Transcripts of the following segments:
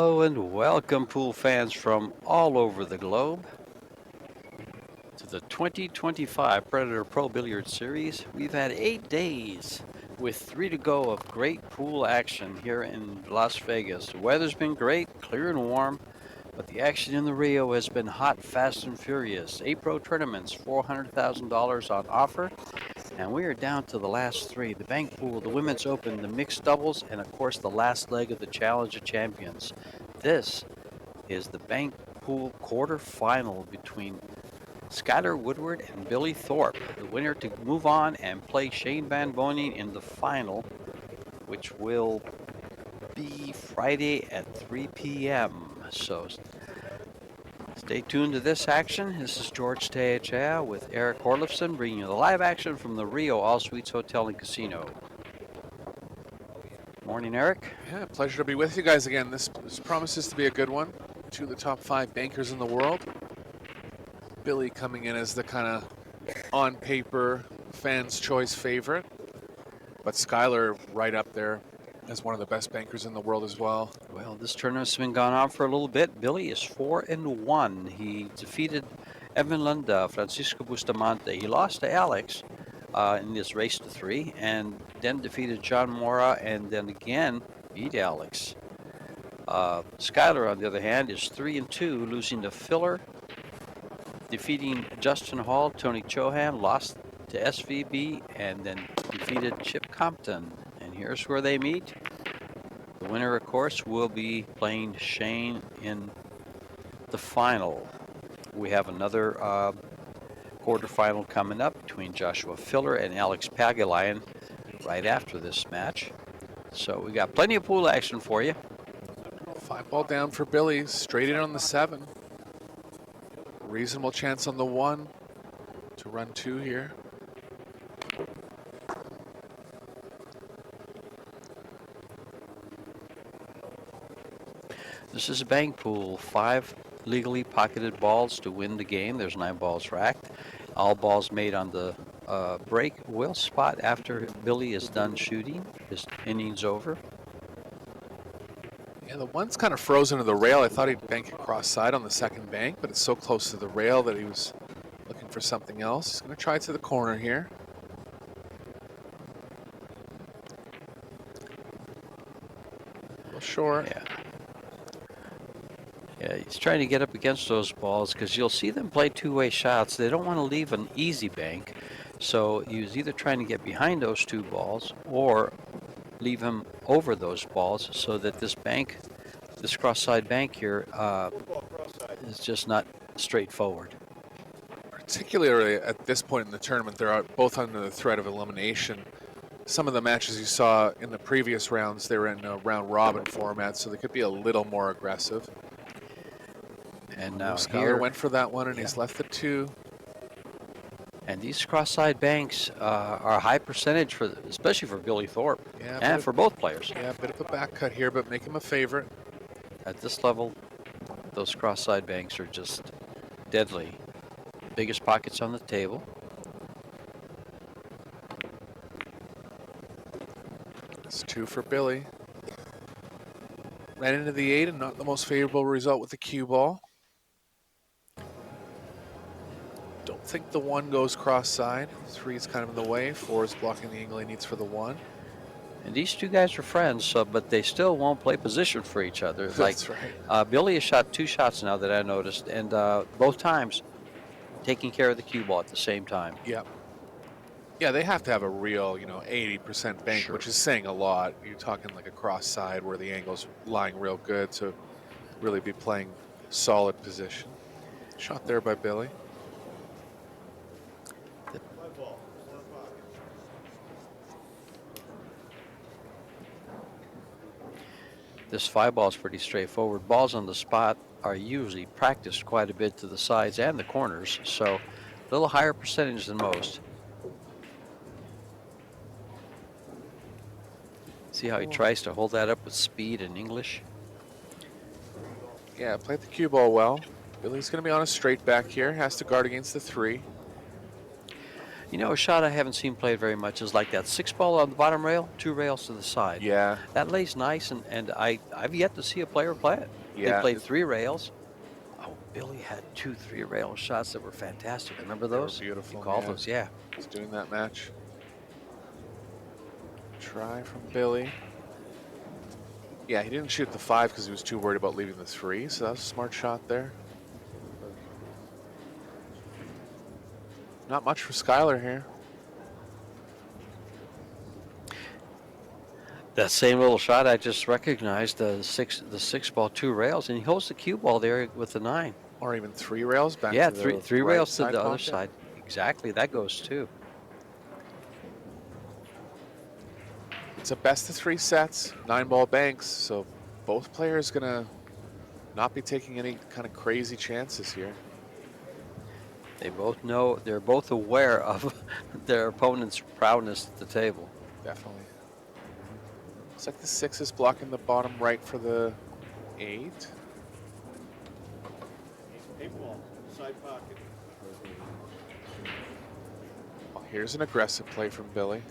Hello and welcome, pool fans from all over the globe, to the 2025 Predator Pro Billiard Series. We've had 8 days with 3 to go of great pool action here in Las Vegas. The weather's been great, clear and warm, but the action in the Rio has been hot, fast, and furious. 8 pro tournaments, $400,000 on offer, and we are down to the last 3: the Bankpool, the Women's Open, the Mixed Doubles, and of course the last leg of the Challenge of Champions. This is the Bankpool quarterfinal between Skylar Woodward and Billy Thorpe. The winner to move on and play Shane Van Boning in the final, which will be Friday at 3 p.m. So stay tuned to this action. This is George Teachea with Eric Horlifson bringing you the live action from the Rio All Suites Hotel and Casino. Morning, Eric. Yeah, pleasure to be with you guys again. This promises to be a good one. 2 of the top 5 bankers in the world. Billy coming in as the kind of on paper fans' choice favorite, but Skylar right up there as one of the best bankers in the world as well. Well, this tournament's been gone on for a little bit. Billy is 4-1. He defeated Evan Lunda, Francisco Bustamante. He lost to Alex in this race to 3, and then defeated John Mora, and then again beat Alex. Skylar, on the other hand, is 3-2, losing to Filler, defeating Justin Hall, Tony Chohan, lost to SVB, and then defeated Chip Compton. And here's where they meet. The winner, of course, will be playing Shane in the final. We have another quarterfinal coming up between Joshua Filler and Alex Pagulayan right after this match. So we got plenty of pool action for you. 5-ball down for Billy, straight in on the 7. Reasonable chance on the 1 to run 2 here. This is a bank pool. 5 legally pocketed balls to win the game. There's 9 balls racked. All balls made on the break will spot after Billy is done shooting. His inning's over. Yeah, the 1's kind of frozen to the rail. I thought he'd bank across side on the second bank, but it's so close to the rail that he was looking for something else. He's going to try to the corner here. A little short. Yeah, he's trying to get up against those balls because you'll see them play two-way shots. They don't want to leave an easy bank, so he's either trying to get behind those 2 balls or leave him over those balls so that this bank, this cross-side bank here, is just not straightforward. Particularly at this point in the tournament, they're both under the threat of elimination. Some of the matches you saw in the previous rounds, they were in a round-robin format, so they could be a little more aggressive. And now Skylar went for that one, and he's left the 2. And these cross-side banks are a high percentage, for, especially for Billy Thorpe, and for both players. Yeah, a bit of a back cut here, but make him a favorite. At this level, those cross-side banks are just deadly. Biggest pockets on the table. It's 2 for Billy. Ran into the 8 and not the most favorable result with the cue ball. Don't think the 1 goes cross-side. 3 is kind of in the way. 4 is blocking the angle he needs for the 1. And these 2 guys are friends, but they still won't play position for each other. That's right. Billy has shot 2 shots now that I noticed, and both times taking care of the cue ball at the same time. Yep. Yeah, they have to have a real, 80% bank, which is saying a lot. You're talking like a cross side where the angle's lying real good to really be playing solid position. Shot there by Billy. This 5-ball is pretty straightforward. Balls on the spot are usually practiced quite a bit to the sides and the corners, so a little higher percentage than most. See how he tries to hold that up with speed and English? Yeah, played the cue ball well. Billy's going to be on a straight back here. Has to guard against the 3. You know, a shot I haven't seen played very much is like that 6-ball on the bottom rail, 2 rails to the side. Yeah, That lays nice, and I've yet to see a player play it. They yeah. played 3 rails. Oh, Billy had 2 3-rail shots that were fantastic. Remember They were those? You beautiful, called yeah. those, yeah. He's doing that match. Try from Billy. Yeah, he didn't shoot the 5 because he was too worried about leaving the 3, so that was a smart shot there. Not much for Skylar here. That same little shot I just recognized, the 6-ball, 2 rails, and he holds the cue ball there with the 9. Or even 3 rails back Yeah, to three the three right rails to side the other pocket. side. Exactly, that goes too. It's a best of 3 sets, 9-ball banks, so both players gonna not be taking any kind of crazy chances here. They both know, they're both aware of their opponent's prowess at the table. Definitely. Looks like the 6 is blocking the bottom right for the 8. Side pocket. Well, here's an aggressive play from Billy.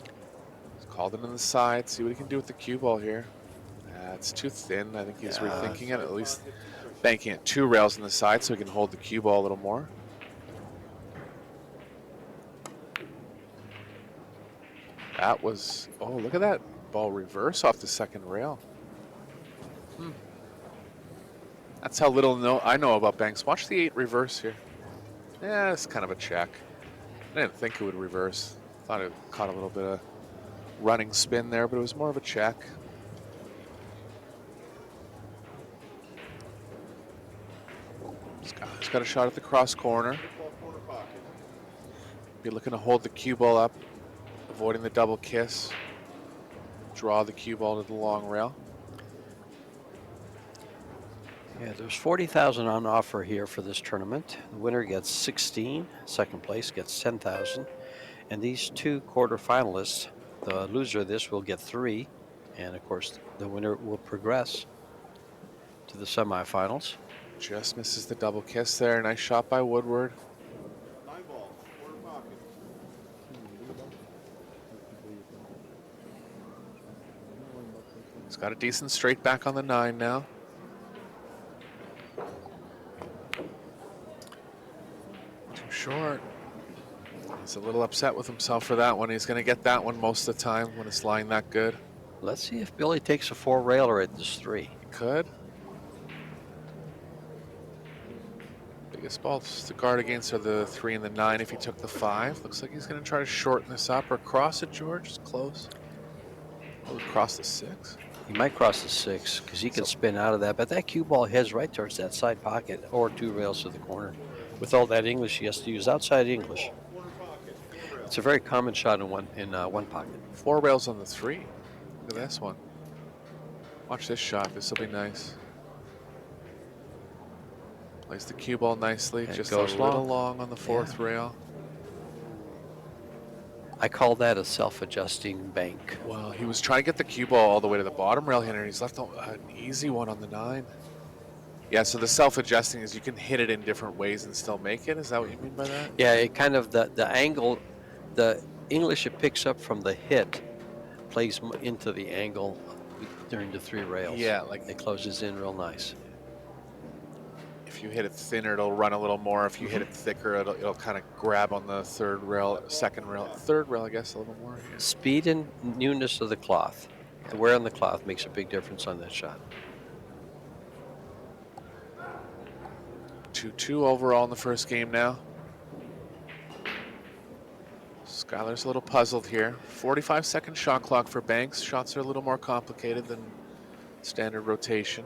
He's called it in the side. See what he can do with the cue ball here. It's too thin. I think he's rethinking it. At least banking it 2 rails on the side so he can hold the cue ball a little more. That was, oh, look at that ball reverse off the second rail. That's how little I know about banks. Watch the 8 reverse here. Yeah, it's kind of a check. I didn't think it would reverse. Thought it caught a little bit of running spin there, but it was more of a check. Skyler's got a shot at the cross corner. Be looking to hold the cue ball up, avoiding the double kiss. Draw the cue ball to the long rail. Yeah, there's 40,000 on offer here for this tournament. The winner gets 16, second place gets 10,000, and these 2 quarterfinalists, the loser of this will get 3, and of course the winner will progress to the semifinals. Just misses the double kiss there. Nice shot by Woodward. 9 ball, corner pocket. He's got a decent straight back on the 9 now. Too short. He's a little upset with himself for that one. He's going to get that one most of the time when it's lying that good. Let's see if Billy takes a 4-railer at this 3. He could. Biggest balls to guard against are the 3 and the 9 if he took the 5. Looks like he's going to try to shorten this up or cross it, George. It's close. Oh, cross the 6. He might cross the 6 because he can spin out of that, but that cue ball heads right towards that side pocket or 2 rails to the corner. With all that English, he has to use outside English. It's a very common shot in one pocket. 4 rails on the 3. Look at this one. Watch this shot. This will be nice. Plays the cue ball nicely. And just goes a little long on the 4th rail. I call that a self-adjusting bank. Well, he was trying to get the cue ball all the way to the bottom rail here, and he's left an easy one on the 9. Yeah, so the self-adjusting is you can hit it in different ways and still make it. Is that what you mean by that? Yeah, it kind of, the angle, the English it picks up from the hit plays into the angle during the 3 rails. Yeah, like it closes in real nice. If you hit it thinner, it'll run a little more. If you hit it thicker, it'll kind of grab on the 3rd rail, 2nd rail, 3rd rail, I guess, a little more. Yeah. Speed and newness of the cloth. The wear on the cloth makes a big difference on that shot. 2-2 overall in the first game now. Skylar's a little puzzled here. 45-second shot clock for Banks. Shots are a little more complicated than standard rotation.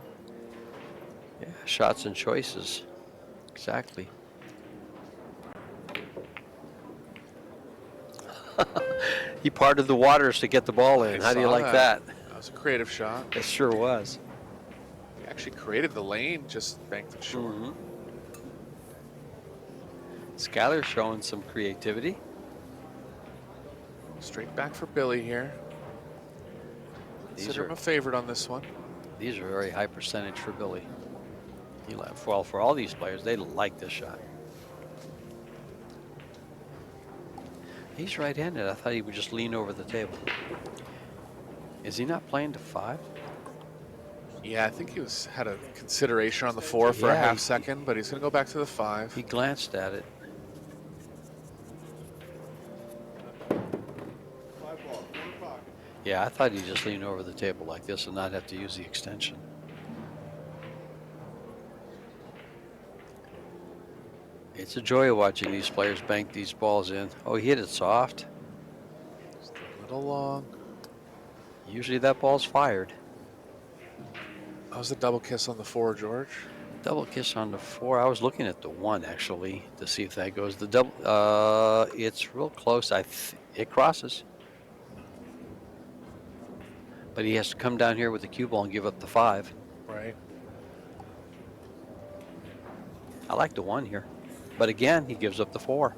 Yeah, shots and choices. Exactly. He parted the waters to get the ball in. How do you like that? That was a creative shot. It sure was. He actually created the lane, just banked it short. Skylar showing some creativity. Straight back for Billy here. Consider him a favorite on this one. These are very high percentage for Billy. Well, for all these players, they like this shot. He's right-handed. I thought he would just lean over the table. Is he not playing to 5? Yeah, I think he had a consideration on the 4 for a Yeah, half he- second, but he's going to go back to the 5. He glanced at it. 5-ball, corner pocket. Yeah, I thought he'd just lean over the table like this and not have to use the extension. It's a joy watching these players bank these balls in. Oh, he hit it soft. Just a little long. Usually that ball's fired. How's the double kiss on the 4, George? Double kiss on the 4. I was looking at the 1 actually to see if that goes. The double, it's real close. It crosses. But he has to come down here with the cue ball and give up the 5. Right. I like the 1 here. But again, he gives up the 4.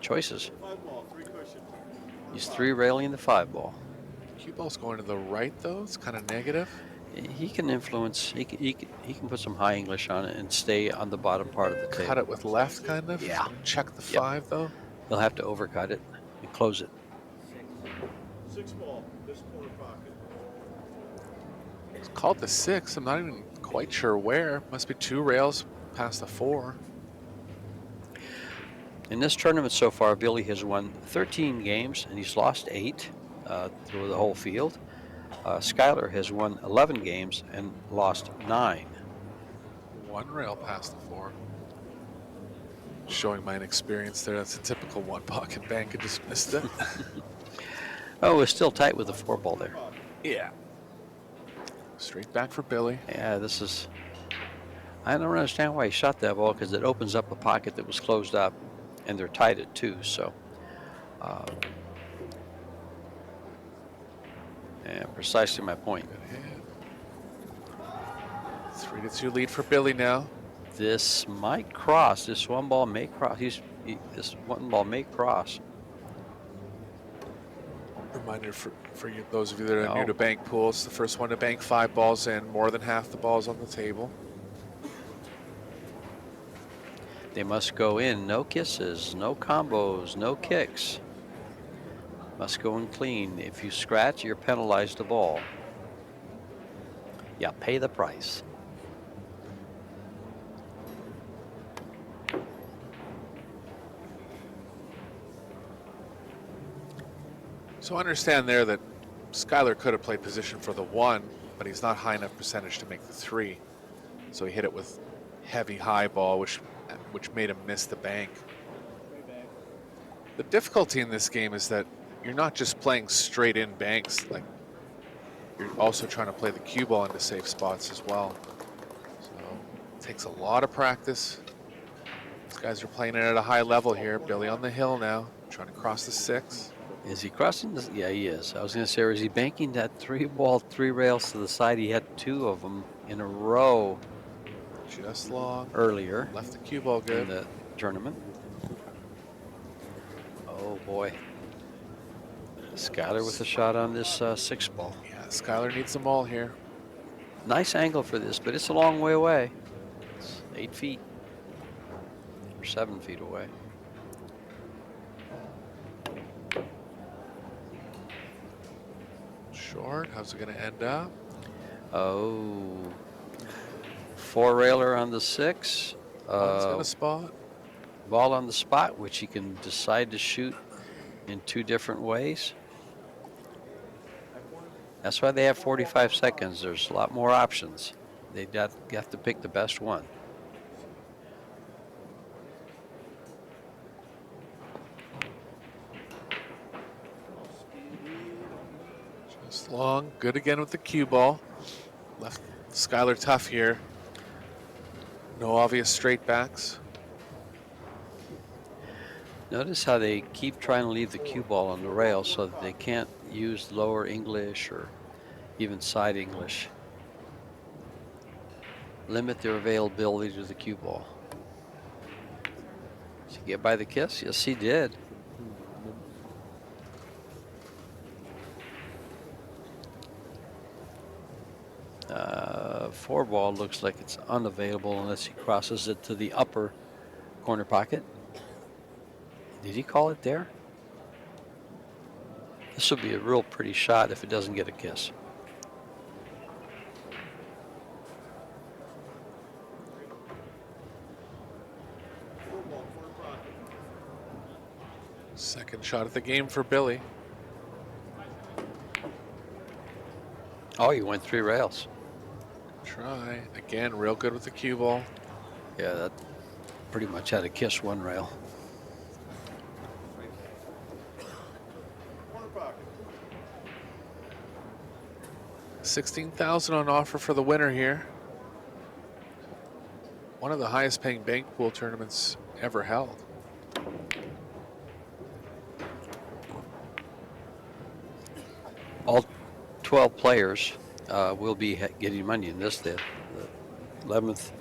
Choices. 5-ball, 3 cushion. He's 3 railing the 5 ball. Cue ball's going to the right, though. It's kind of negative. He can influence. He can put some high English on it and stay on the bottom part of the table. Cut it with left, kind of. Yeah. Check the Yep. 5, though. He'll have to overcut it and close it. 6-ball, this corner pocket. It's called the 6. I'm not even quite sure where. Must be 2 rails past the 4. In this tournament so far, Billy has won 13 games and he's lost 8 through the whole field. Skylar has won 11 games and lost 9. 1 rail past the 4. Showing my inexperience there. That's a typical 1 pocket bank. I just missed it. Oh, it's still tight with the 4 ball there. Yeah. Straight back for Billy. Yeah, this is. I don't understand why he shot that ball because it opens up a pocket that was closed up, and they're tied at 2. So, and precisely my point. Good hit. 3-2 lead for Billy now. This might cross. This 1 ball may cross. This 1 ball may cross. Reminder for you, those of you that are No. new to Bankpool, it's the first one to bank 5 balls in, more than half the balls on the table. They must go in. No kisses, no combos, no kicks. Must go in clean. If you scratch, you're penalized the ball. Yeah, pay the price. So understand there that Skylar could have played position for the 1, but he's not high enough percentage to make the 3. So he hit it with heavy high ball, which made him miss the bank. The difficulty in this game is that you're not just playing straight in banks, like you're also trying to play the cue ball into safe spots as well. So it takes a lot of practice. These guys are playing it at a high level here. Billy on the hill now, trying to cross the 6. Is he crossing this? Yeah, he is. I was going to say, is he banking that 3 ball, 3 rails to the side? He had 2 of them in a row Just long. earlier Left the cue ball in good. the tournament. Oh boy. Skylar with a shot on this 6 ball. Yeah, Skylar needs them all here. Nice angle for this, but it's a long way away. It's 8 feet or 7 feet away. Short. How's it going to end up? Oh, 4 railer on the 6. One's going to spot. Ball on the spot, which he can decide to shoot in 2 different ways. That's why they have 45 seconds. There's a lot more options. They have to pick the best one. Just long. Good again with the cue ball. Left Skylar tough here. No obvious straight backs. Notice how they keep trying to leave the cue ball on the rail so that they can't use lower English or even side English. Limit their availability to the cue ball. Did he get by the kiss? Yes, he did. 4 ball looks like it's unavailable unless he crosses it to the upper corner pocket. Did he call it there? This will be a real pretty shot if it doesn't get a kiss. Four ball, corner pocket. Second shot at the game for Billy. Oh, you went 3 rails. Try. Again, real good with the cue ball. Yeah, that pretty much had a kiss 1 rail. Corner pocket. 16,000 on offer for the winner here. One of the highest paying bank pool tournaments ever held. All 12 players will be getting money in this. The 11th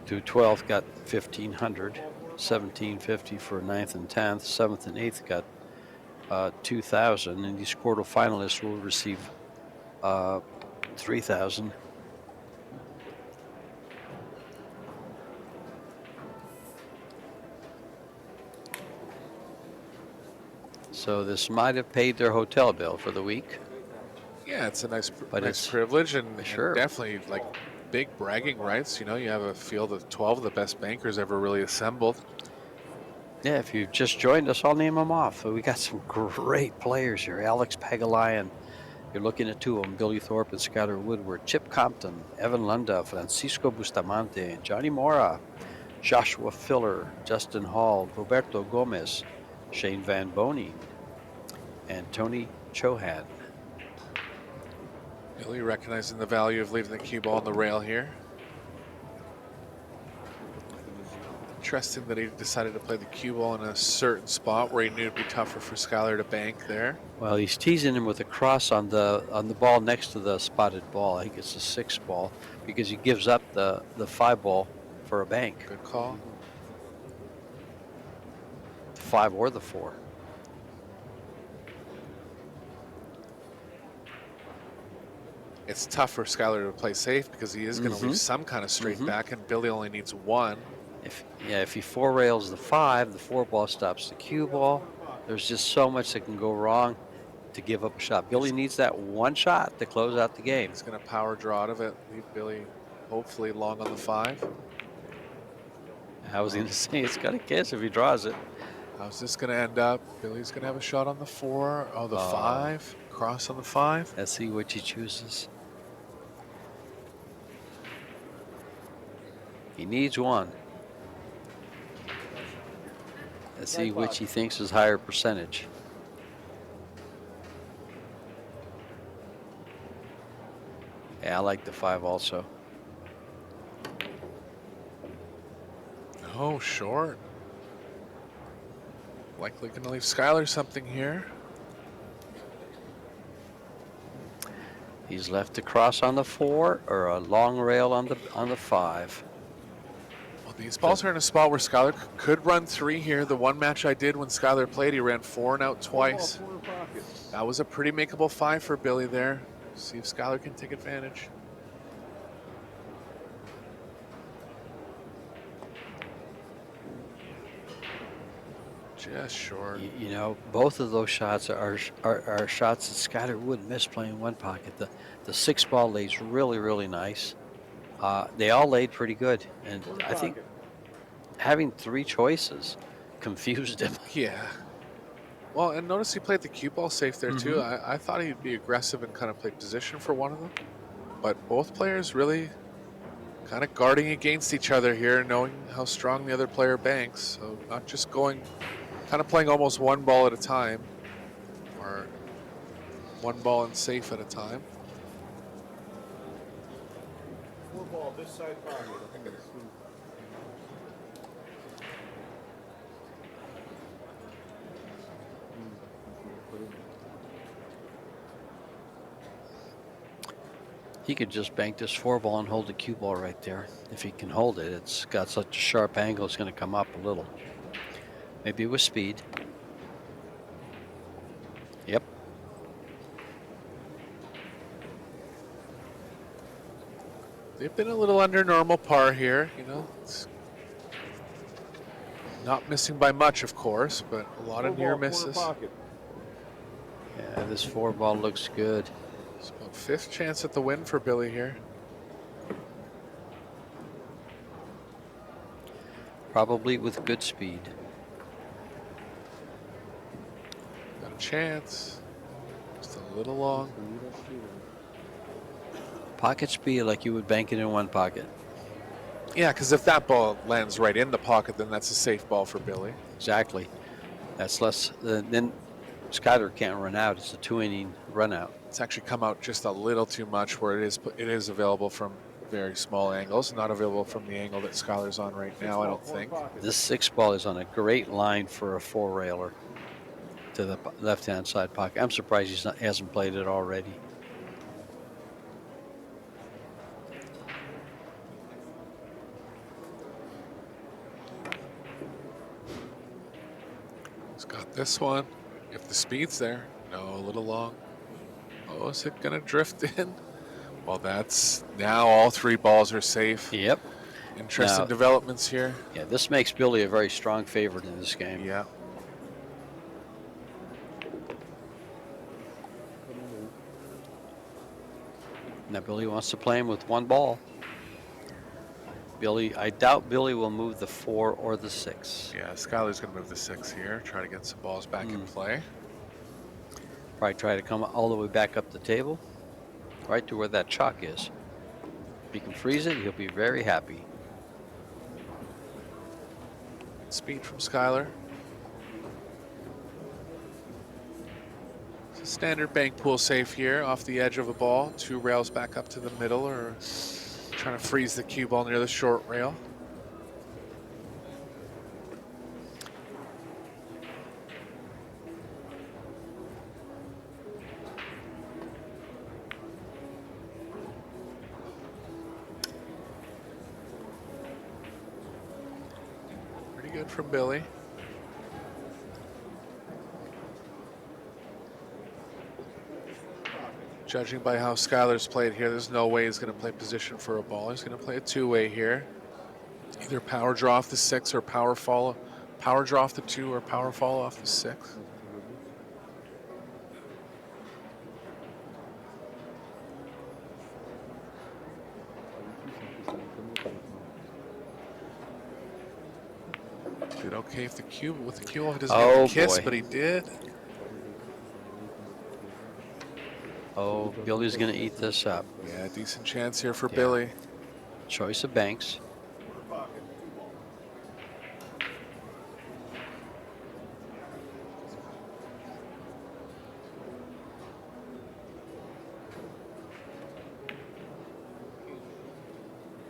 to 12th got 1,500, 1,750 for 9th and 10th. 7th and 8th got 2,000, and these quarterfinalists will receive 3,000. So this might have paid their hotel bill for the week. Yeah, it's a nice But nice it's- privilege and sure. definitely like big bragging rights. You know, you have a field of 12 of the best bankers ever really assembled. Yeah, if you've just joined us, I'll name them off. We got some great players here. Alex Pagalayan, you're looking at 2 of them, Billy Thorpe and Skylar Woodward. Chip Compton, Evan Lunda, Francisco Bustamante, Johnny Mora, Joshua Filler, Justin Hall, Roberto Gomez, Shane Van Boney, and Tony Chohan. Billy recognizing the value of leaving the cue ball on the rail here. Interesting that he decided to play the cue ball in a certain spot where he knew it'd be tougher for Skylar to bank there. Well, he's teasing him with a cross on the ball next to the spotted ball. I think it's the 6 ball because he gives up the 5 ball for a bank, Good call. the 5 or the 4. It's tough for Skylar to play safe because he is going to Mhm. leave some kind of straight Mhm. back, and Billy only needs 1. If he 4 rails the 5, the 4 ball stops the cue ball. There's just so much that can go wrong to give up a shot. Billy needs that 1 shot to close out the game. He's going to power draw out of it, leave Billy hopefully long on the 5. I was going to say it's got a kiss if he draws it. How's this going to end up? Billy's going to have a shot on the 4. Oh, the 5. Cross on the 5. Let's see which he chooses. He needs 1. Let's see which he thinks is higher percentage. Yeah, I like the 5 also. Oh, short. Likely going to leave Skylar something here. He's left to cross on the 4 or a long rail on the 5. Well, these balls are in a spot where Skylar could run 3 here. The one match I did when Skylar played, he ran 4 and out twice. Corner pocket. That was a pretty makeable 5 for Billy there. See if Skylar can take advantage. Just short. You know, both of those shots are shots that Skylar wouldn't miss playing 1 pocket. The 6 ball lays really, really nice. They all laid pretty good, and Corner I think pocket. having 3 choices confused him. Yeah. Well, and notice he played the cue ball safe there too. I thought he'd be aggressive and kind of play position for one of them. But both players really kind of guarding against each other here, knowing how strong the other player banks. So not just going, kind of playing almost 1 ball at a time, or 1 ball and safe at a time. 4 ball, this side pocket. He could just bank this 4 ball and hold the cue ball right there. If he can hold it, it's got such a sharp angle, it's going to come up a little. Maybe with speed. Yep. They've been a little under normal par here, you know. Not missing by much, of course, but a lot of near misses. Pocket. Yeah, this 4-ball looks good. It's about 5th chance at the win for Billy here. Probably with good speed. Got a chance. Just a little long. Pocket speed like you would bank it in one pocket. Yeah, because if that ball lands right in the pocket, then that's a safe ball for Billy. Exactly. That's less. Then Skyler can't run out. It's a 2-inning run out. It's actually come out just a little too much where it is available from very small angles, not available from the angle that Skyler's on right now, I don't think. This 6-ball is on a great line for a 4-railer to the left-hand side pocket. I'm surprised he hasn't played it already. He's got this one. If the speed's there. No, a little long. Oh, is it going to drift in? Well, that's now all 3 balls are safe. Yep. Interesting Now, developments here. Yeah, this makes Billy a very strong favorite in this game. Yeah. Now Billy wants to play him with 1 ball. I doubt Billy will move the 4 or the 6. Yeah, Skyler's going to move the 6 here, try to get some balls back in play. Probably try to come all the way back up the table, right to where that chalk is. If he can freeze it, he'll be very happy. Speed from Skyler. It's a standard Bankpool save here, off the edge of a ball. 2 rails back up to the middle, or trying to freeze the cue ball near the short rail. Pretty good from Billy. Judging by how Skyler's played here, there's no way he's going to play position for a ball. He's going to play a 2-way here. Either power draw off the 6 or power draw off the 2 or power fall off the 6. Did okay if the cue with the cue off, he doesn't get the kiss, boy. but he did. Oh, Billy's going to eat this up. Yeah, decent chance here for Yeah. Billy. Choice of banks.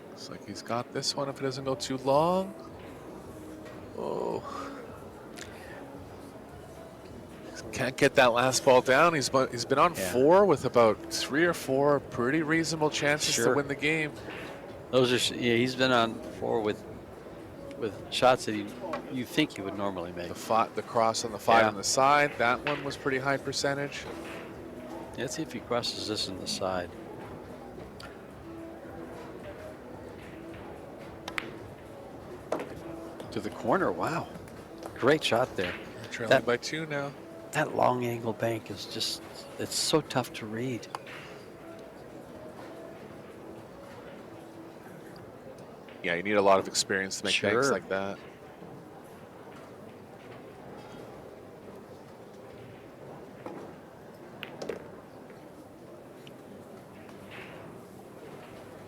Looks like he's got this one if it doesn't go too long. Oh. Can't get that last ball down. He's been on 4 with about 3 or 4 pretty reasonable chances to win the game. Those are he's been on 4 with shots that you think he would normally make. The cross on the 5 on the side, that one was pretty high percentage. Let's see if he crosses this on the side. To the corner, wow. Great shot there. Trailing by 2 now. That long angle bank is just, it's so tough to read. Yeah, you need a lot of experience to make banks like that.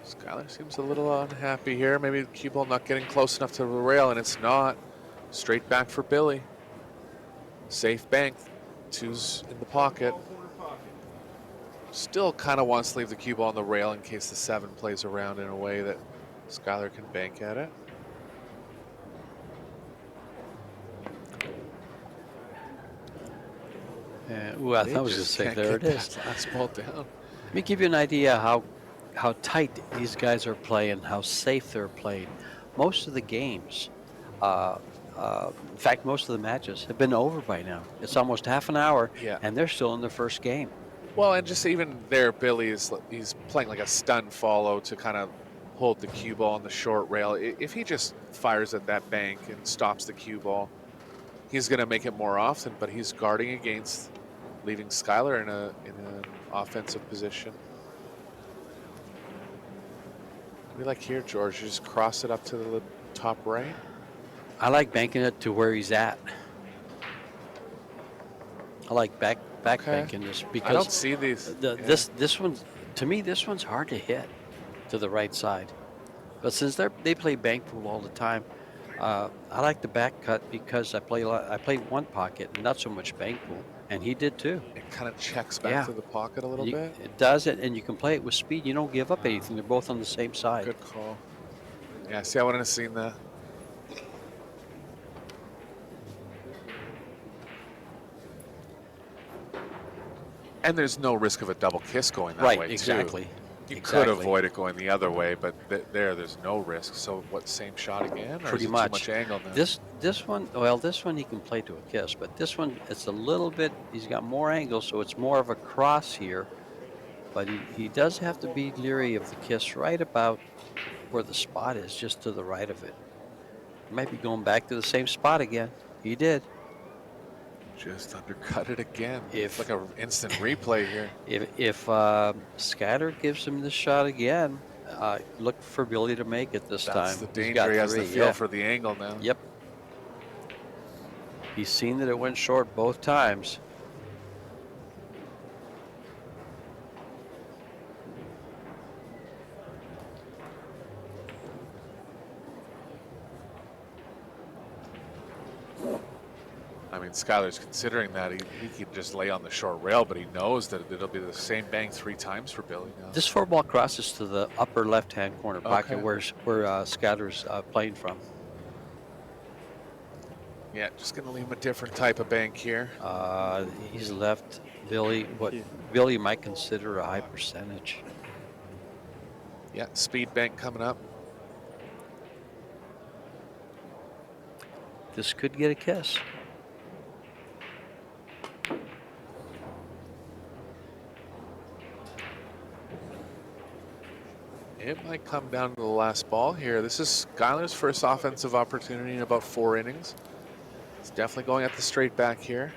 Skyler seems a little unhappy here. Maybe the cue ball not getting close enough to the rail, and it's not. Straight back for Billy. Safe bank. 2's in the pocket. Still kind of wants to leave the cue ball on the rail in case the 7 plays around in a way that Skyler can bank at it. Ooh, I thought I was going to say, there it is. Last ball down. Let me give you an idea how tight these guys are playing, how safe they're playing. Most of the games, in fact, most of the matches have been over by now. It's almost half an hour, and they're still in the first game. Well, and just even there, Billy he's playing like a stun follow to kind of hold the cue ball on the short rail. If he just fires at that bank and stops the cue ball, he's going to make it more often, but he's guarding against leaving Skylar in an offensive position. We like here, George, you just cross it up to the top right. I like banking it to where he's at. I like back banking this because I don't see these. this one, to me, this one's hard to hit to the right side. But since they play Bankpool all the time, I like the back cut because I play one pocket and not so much Bankpool, and he did too. It kind of checks back to the pocket a little bit. It does it, and you can play it with speed. You don't give up anything. They're both on the same side. Good call. Yeah, see, I wouldn't have seen that. And there's no risk of a double kiss going that way, Right, exactly. You could avoid it going the other way, but there's no risk. So what, same shot again? Or Pretty is it much. Too much angle now? This one he can play to a kiss, but this one it's a little bit. He's got more angle, so it's more of a cross here. But he does have to be leery of the kiss right about where the spot is, just to the right of it. He might be going back to the same spot again. He did. Just undercut it again. It's like an instant replay here. If Scatter gives him this shot again, look for Billy to make it this time. That's the danger. He has the feel for the angle now. Yep. He's seen that it went short both times. I mean, Skylar's considering that. He could just lay on the short rail, but he knows that it'll be the same bank 3 times for Billy now. This 4-ball crosses to the upper left-hand corner pocket where Scatter's playing from. Yeah, just going to leave him a different type of bank here. He's left Billy what Billy might consider a high percentage. Yeah, speed bank coming up. This could get a kiss. It might come down to the last ball here. This is Skylar's first offensive opportunity in about 4 innings. He's definitely going at the straight back here.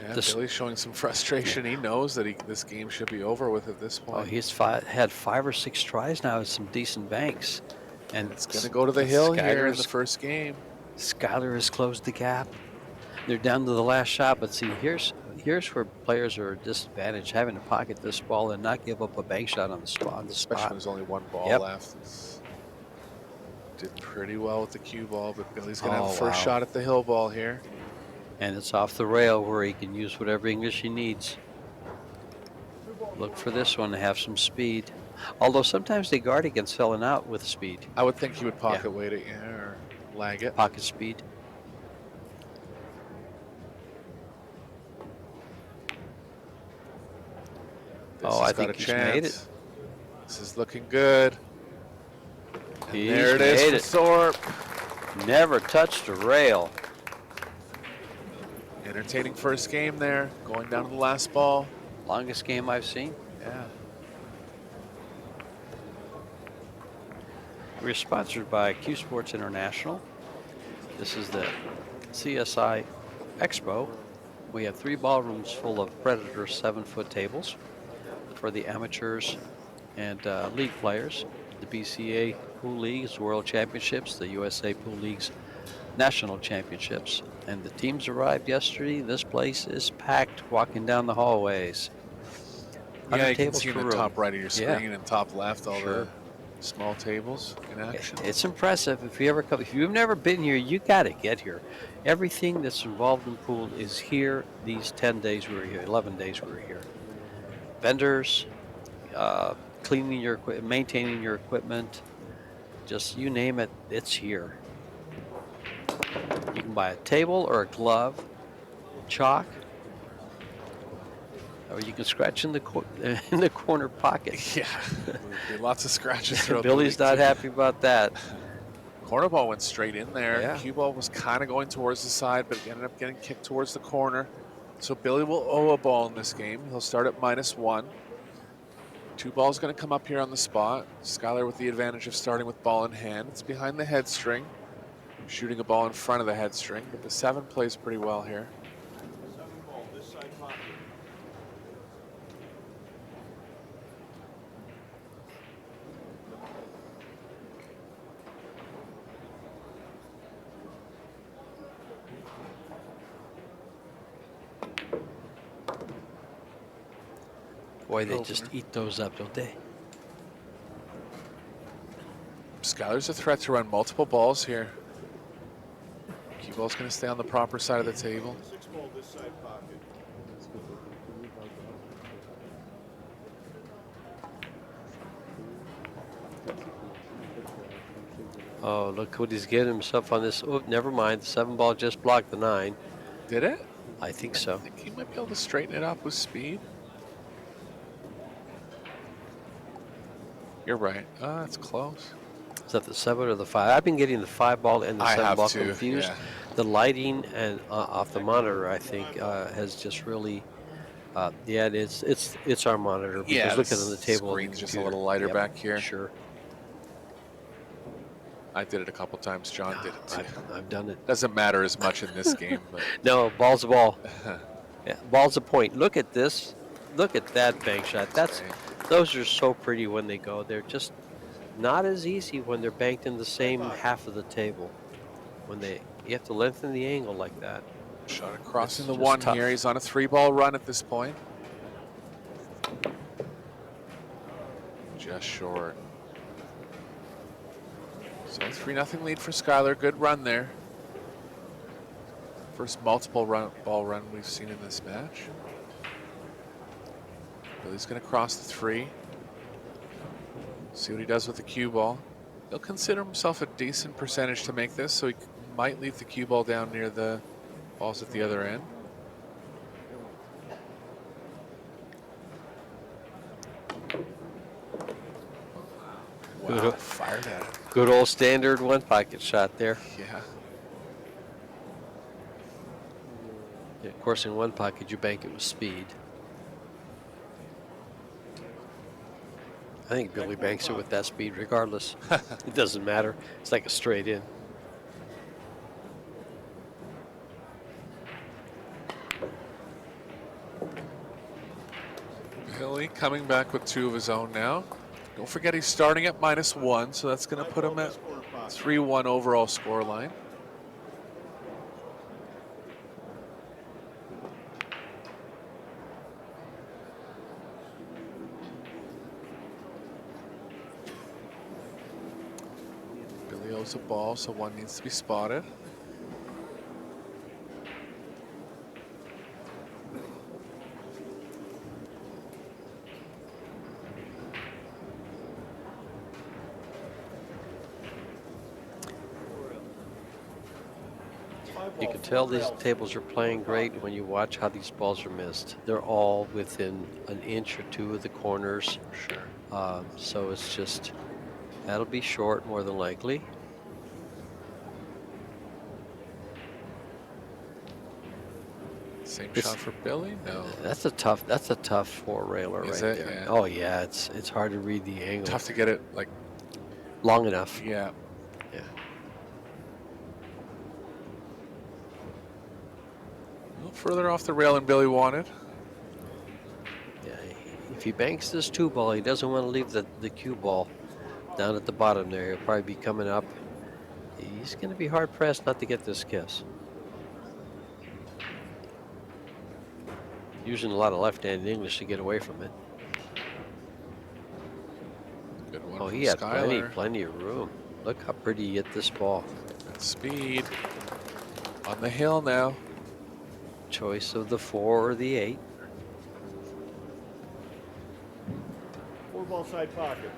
Yeah, Billy's showing some frustration. He knows that this game should be over with at this point. Oh, he's had 5 or 6 tries now with some decent banks. And it's going to go to the hill here in the first game. Skylar has closed the gap. They're down to the last shot, but see, here's where players are at a disadvantage, having to pocket this ball and not give up a bank shot on the spot. Especially when there's only 1 ball left. Did pretty well with the cue ball, but Billy's going to have the first shot at the hill ball here. And it's off the rail where he can use whatever English he needs. Look for this one to have some speed. Although sometimes they guard against selling out with speed. I would think he would pocket weight it, or lag it. Pocket speed. I think he's made it. This is looking good. And there it is for Thorpe. Never touched a rail. Entertaining first game there, going down to the last ball. Longest game I've seen. Yeah. We're sponsored by Q Sports International. This is the CSI Expo. We have 3 ballrooms full of Predator 7-foot tables for the amateurs and league players. The BCA Pool League's World Championships, the USA Pool League's National Championships. And the teams arrived yesterday. This place is packed walking down the hallways. Yeah, you can see in the top right of your screen and top left all the small tables in action. It's impressive. If you ever come, if you've never been here, you got to get here. Everything that's involved in pool is here. These 10 days we were here, 11 days we were here. Vendors, cleaning your equipment, maintaining your equipment, just you name it, it's here. You can buy a table or a glove, chalk, or you can scratch in the corner pocket. Yeah, lots of scratches throughout Billy's the not league, happy about that. Corner ball went straight in there. Yeah. Cue ball was kind of going towards the side, but it ended up getting kicked towards the corner. So Billy will owe a ball in this game. He'll start at -1. 2 balls going to come up here on the spot. Skylar with the advantage of starting with ball in hand. It's behind the head string, shooting a ball in front of the head string, but the 7 plays pretty well here. 7 ball, this side pocket. Boy, they just eat those up, don't they? Skylar's a threat to run multiple balls here. Cue ball's going to stay on the proper side of the table. 6 ball, this side pocket. Oh, look what he's getting himself on this. Oh, never mind. The 7 ball just blocked the 9. Did it? I think so. I think he might be able to straighten it up with speed. You're right. That's close. Is that the 7 or the 5? I've been getting the 5 ball and the I 7 have ball too, confused. yeah. The lighting and off the monitor, I think, has just really. Yeah, it's our monitor. Because Yeah, look at on the table. on the screen's just a computer. little lighter Yep, back here. Sure. I did it a couple times. John did it too. I've done it. Doesn't matter as much in this game, but No, ball's a ball. Yeah, ball's a point. Look at this. Look at that bank shot. Those are so pretty when they go. They're just not as easy when they're banked in the same half of the table. You have to lengthen the angle like that. shot across in the It's 1 tough. here. He's on a 3-ball run at this point. Just short. So 3-0 lead for Skylar. Good run there. First multiple ball run we've seen in this match. Billy's going to cross the 3. See what he does with the cue ball. He'll consider himself a decent percentage to make this, so he might leave the cue ball down near the balls at the other end. Wow, Good. fired at it. Good old standard 1 pocket shot there. Yeah. Yeah, of course, in 1 pocket, you bank it with speed. I think Billy banks it with that speed regardless. It doesn't matter. It's like a straight in. Billy coming back with 2 of his own now. Don't forget he's starting at -1, so that's going to put him at 3-1 overall score line. Billy owes a ball, so 1 needs to be spotted. You can tell these tables are playing great when you watch how these balls are missed. They're all within an inch or 2 of the corners. Sure. So it's just, that'll be short more than likely. Same shot for Billy? No. That's a tough 4 railer right Is it? there. Yeah. Oh yeah, it's hard to read the angle. Tough to get it, like, Long enough. yeah. Yeah. A little further off the rail than Billy wanted. Yeah. If he banks this 2 ball, he doesn't want to leave the cue ball down at the bottom there. He'll probably be coming up. He's going to be hard pressed not to get this kiss. Using a lot of left-handed English to get away from it. Good one Oh, from he had Skylar. plenty of room. Look how pretty he hit this ball. Good speed. On the hill now. Choice of the 4 or the 8. 4 ball side pocket.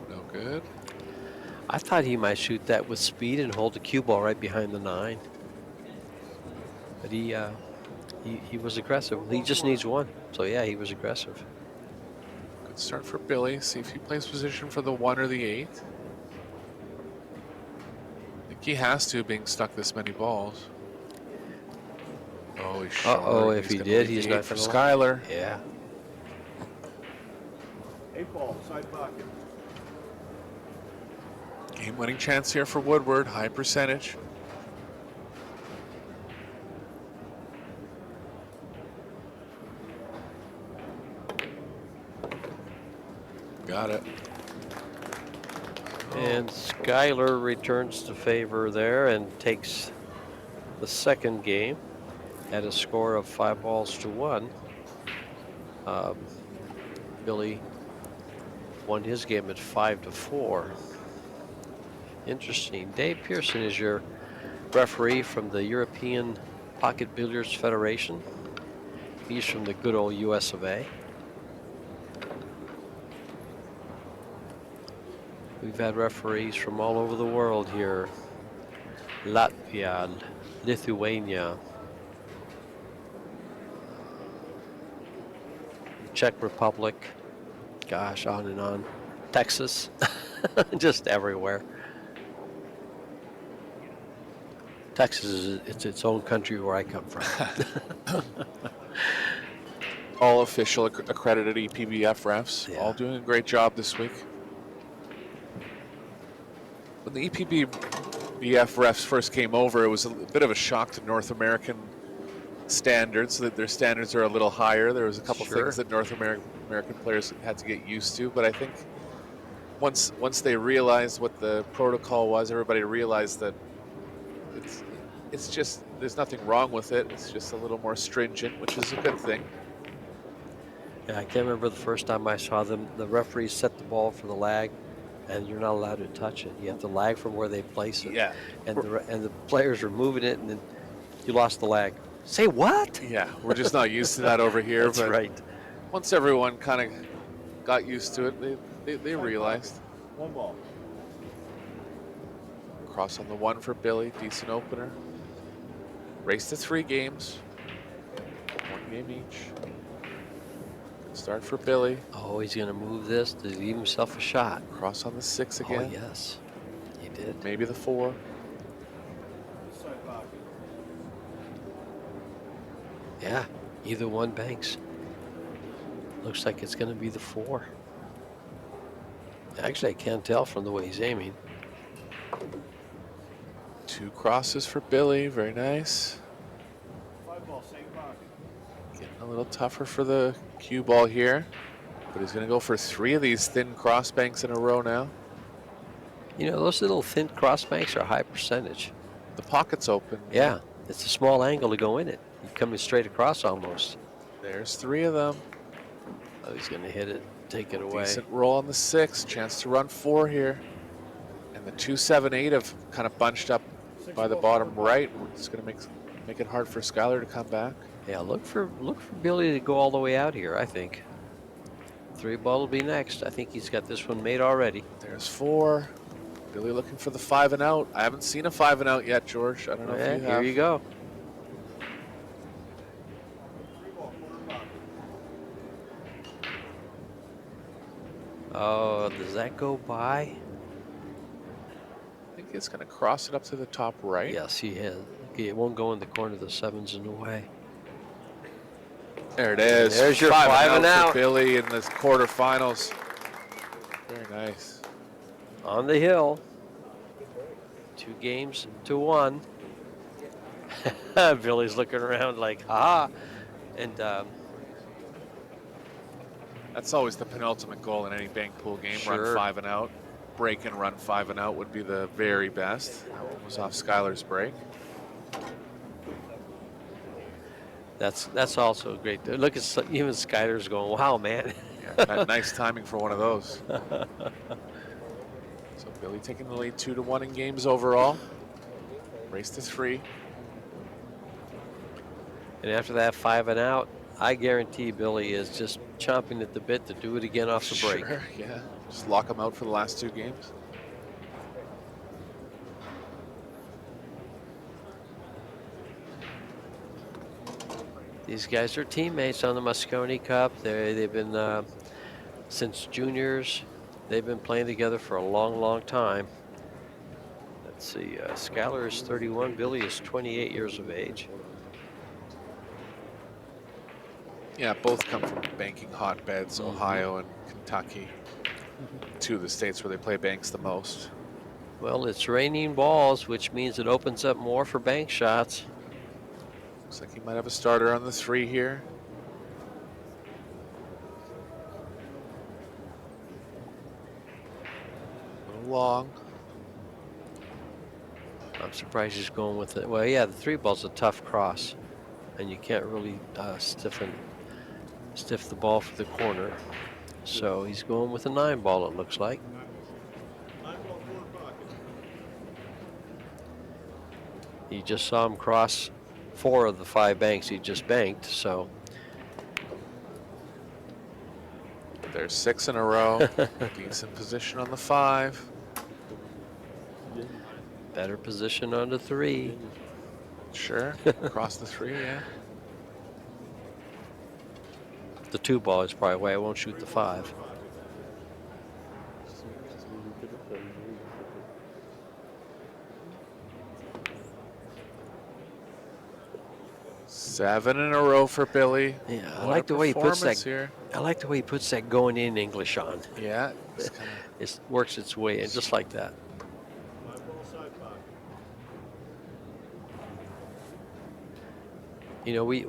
No good. I thought he might shoot that with speed and hold the cue ball right behind the 9. But he was aggressive. He just needs one. So yeah, he was aggressive. Good start for Billy. See if he plays position for the 1 or the 8. I think he has to, being stuck this many balls. Oh, he's short. Uh-oh, if he gonna did, leave he's the not 8 for gonna Skyler. Yeah. 8 ball, side pocket. Game-winning chance here for Woodward. High percentage. Got it. And Skyler returns to favor there and takes the second game at a score of 5-1. Billy won his game at 5-4. Interesting. Dave Pearson is your referee from the European Pocket Billiards Federation. He's from the good old US of A. We've had referees from all over the world here. Latvia, Lithuania, Czech Republic, gosh, on and on. Texas, just everywhere. Texas is its own country where I come from. All official accredited EPBF refs. Yeah. All doing a great job this week. When the EPBF refs first came over, it was a bit of a shock to North American standards, that their standards are a little higher. There was a couple Sure. things that North American players had to get used to, but I think once they realized what the protocol was, everybody realized that it's just, there's nothing wrong with it. It's just a little more stringent, which is a good thing. Yeah, I can't remember the first time I saw them. The referees set the ball for the lag, and you're not allowed to touch it. You have to lag from where they place it. Yeah. And the players are moving it, and then you lost the lag. Say what? Yeah, we're just not used to that over here. That's but right. Once everyone kind of got used to it, they realized. 1 ball. Cross on the 1 for Billy, decent opener. Race to 3 games. 1 game each. Good start for Billy. Oh, he's going to move this to leave himself a shot. Cross on the 6 again. Oh, yes. He did. Maybe the 4. This side pocket. Yeah, either one banks. Looks like it's going to be the 4. Actually, I can't tell from the way he's aiming. 2 crosses for Billy, very nice. 5 ball, same pocket. Getting a little tougher for the cue ball here. But he's going to go for 3 of these thin cross banks in a row now. You know, those little thin cross banks are high percentage. The pocket's open. Yeah, it's a small angle to go in it. You're coming straight across almost. There's 3 of them. Oh, he's going to hit it, take it away. Decent roll on the 6. Chance to run 4 here. And the 2, 7, 8 have kind of bunched up by the bottom right. It's going to make it hard for Skyler to come back. Yeah, look for Billy to go all the way out here, I think. 3 ball will be next. I think he's got this one made already. There's 4. Billy looking for the 5 and out. I haven't seen a 5 and out yet, George. I don't know if you have. Here you go. 3 ball, corner pocket. Oh, does that go by? I think it's going to cross it up to the top right. Yes, he has. Okay, it won't go in the corner. The 7's in the way. There it is. There's your 5 and out. For Billy in the quarterfinals. Very nice. On the hill. 2 games to 1. Billy's looking around like, ha. And That's always the penultimate goal in any bank pool game. Sure. Run 5 and out. Break and run 5 and out would be the very best. That one was off Skyler's break. that's also great. Look at even Skyler's going, wow, man. Yeah, nice timing for one of those. So Billy taking the lead 2-1 in games overall. Race to 3. And after that 5 and out, I guarantee Billy is just chomping at the bit to do it again off the break. Sure, yeah. Just lock him out for the last 2 games. These guys are teammates on the Moscone Cup. They've been since juniors. They've been playing together for a long, long time. Let's see. Scalar is 31. Billy is 28 years of age. Yeah, both come from banking hotbeds, Ohio and Kentucky. Two of the states where they play banks the most. Well, it's raining balls, which means it opens up more for bank shots. Looks like he might have a starter on the 3 here. A little long. I'm surprised he's going with it. Well, yeah, the 3 ball's a tough cross, and you can't really stiff the ball for the corner. So he's going with a 9 ball, it looks like. 9 ball, corner pocket. You just saw him cross 4 of the 5 banks he just banked, so. There's 6 in a row. Decent position on the 5. Better position on the 3. Sure. Across the 3, yeah. The 2 ball is probably why I won't shoot the 5. Seven in a row for Billy. Yeah, I What like a the way he puts that. performance here. I like the way he puts that going in English on. Yeah. It's kinda, It works its way in just like that. 5 ball, side pocket. You know, we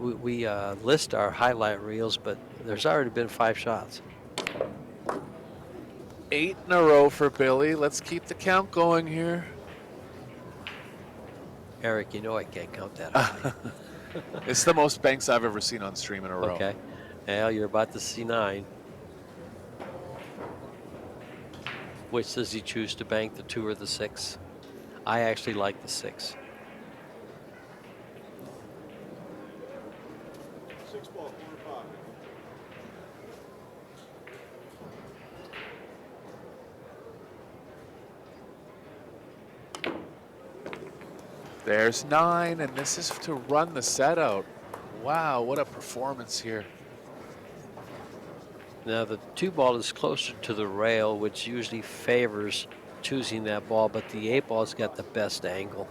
list our highlight reels, but there's already been 5 shots. 8 in a row for Billy. Let's keep the count going here. Eric, you know I can't count that high. It's the most banks I've ever seen on stream in a row. Okay. Well, you're about to see 9. Which does he choose to bank, the 2 or the 6? I actually like the 6. 6 ball, corner pocket. There's 9, and this is to run the set out. Wow, what a performance here. Now the 2 ball is closer to the rail, which usually favors choosing that ball, but the 8 ball's got the best angle.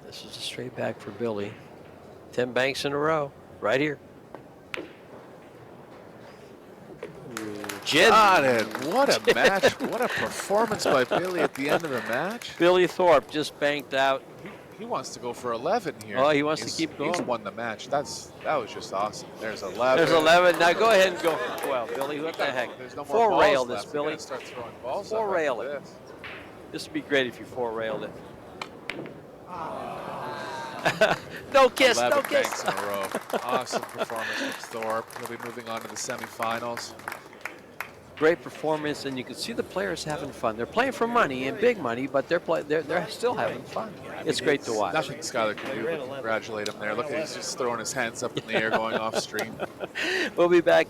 This is a straight back for Billy. 10 banks in a row, right here. Got it. What a match. What a performance by Billy at the end of the match. Billy Thorpe just banked out. He wants to go for 11 here. Oh, he wants to keep going. He's won the match. That was just awesome. There's 11. There's 11. Now go ahead and go for 12, Billy. What the heck? There's no more 4 balls rail left. this, We're Billy. gonna start throwing balls 4 up rail after it. this. This would be great if you 4 railed it. No kiss, 11 no kiss. banks in a row. Awesome performance from Thorpe. He'll be moving on to the semifinals. Great performance, and you can see the players having fun. They're playing for money and big money, but they're still having fun. It's great to watch. Nothing Skyler can do but congratulate him there. Look, he's just throwing his hands up in the air going off stream. We'll be back.